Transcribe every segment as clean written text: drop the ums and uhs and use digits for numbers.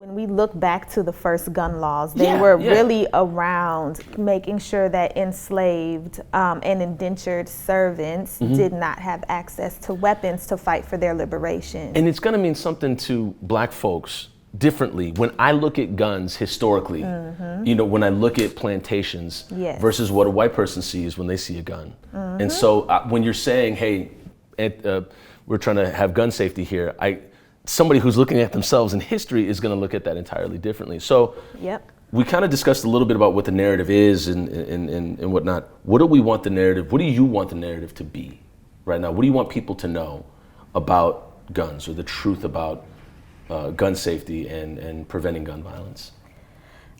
When we look back to the first gun laws, they were really around making sure that enslaved and indentured servants did not have access to weapons to fight for their liberation. And it's going to mean something to black folks differently. When I look at guns historically, you know, when I look at plantations versus what a white person sees when they see a gun. And so when you're saying, hey, we're trying to have gun safety here, somebody who's looking at themselves in history is going to look at that entirely differently. So we kind of discussed a little bit about what the narrative is and whatnot. What do we want the narrative, what do you want the narrative to be right now? What do you want people to know about guns or the truth about gun safety and preventing gun violence?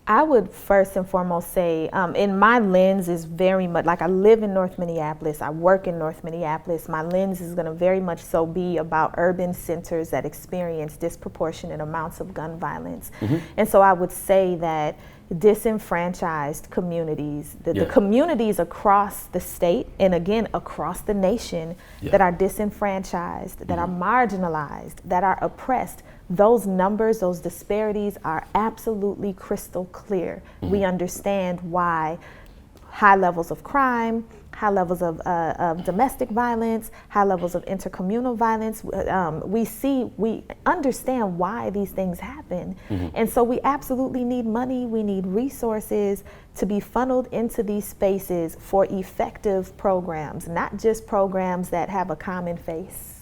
I would first and foremost say, in my lens is very much, like I live in North Minneapolis, I work in North Minneapolis, my lens is gonna very much so be about urban centers that experience disproportionate amounts of gun violence. And so I would say that disenfranchised communities, the communities across the state and again across the nation that are disenfranchised, that are marginalized, that are oppressed, those numbers, those disparities are absolutely crystal clear. We understand why high levels of crime, high levels of domestic violence, high levels of intercommunal violence. We understand why these things happen. And so we absolutely need money, we need resources to be funneled into these spaces for effective programs, not just programs that have a common face.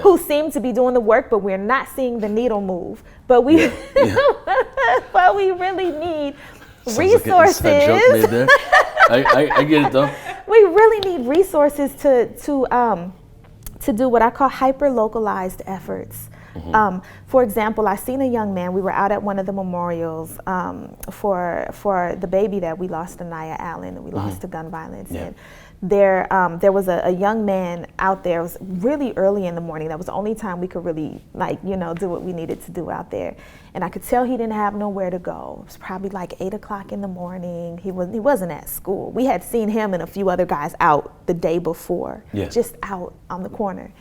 Who seem to be doing the work, but we're not seeing the needle move. But we, but we really need resources. I get it though. We really need resources to do what I call hyper-localized efforts. For example, I seen a young man, we were out at one of the memorials for the baby that we lost, Anaya Allen, and we lost to gun violence. And there was a young man out there. It was really early in the morning. That was the only time we could really, like, you know, do what we needed to do out there. And I could tell he didn't have nowhere to go. It was probably like 8 o'clock in the morning. He wasn't at school. We had seen him and a few other guys out the day before, just out on the corner.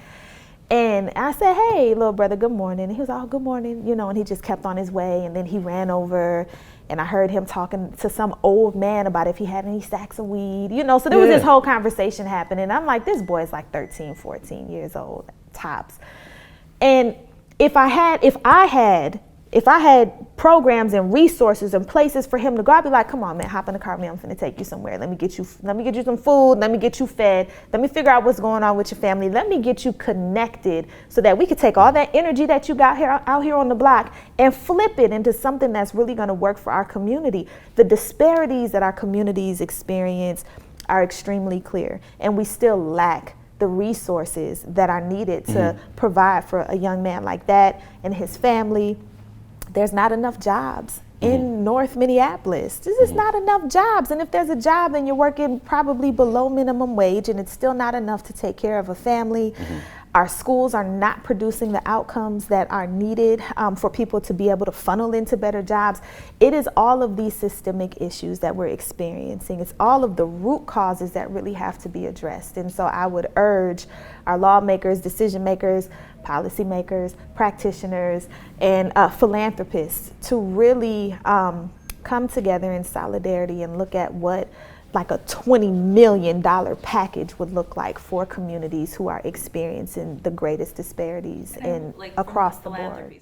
And I said, hey, little brother, good morning. And he was, oh, good morning, you know, and he just kept on his way. And then he ran over and I heard him talking to some old man about if he had any sacks of weed, you know, so there was this whole conversation happening. I'm like, this boy is like 13, 14 years old, tops. And if I had programs and resources and places for him to go, I'd be like, come on, man, hop in the car, man, I'm finna take you somewhere. Let me get you some food, let me get you fed, let me figure out what's going on with your family, let me get you connected so that we could take all that energy that you got out here on the block and flip it into something that's really gonna work for our community. The disparities that our communities experience are extremely clear, and we still lack the resources that are needed to provide for a young man like that and his family. There's not enough jobs in North Minneapolis. There's just not enough jobs. And if there's a job, then you're working probably below minimum wage, and it's still not enough to take care of a family. Our schools are not producing the outcomes that are needed for people to be able to funnel into better jobs. It is all of these systemic issues that we're experiencing. It's all of the root causes that really have to be addressed. And so I would urge our lawmakers, decision makers, policymakers, practitioners, and philanthropists to really come together in solidarity and look at what like a $20 million package would look like for communities who are experiencing the greatest disparities across the board.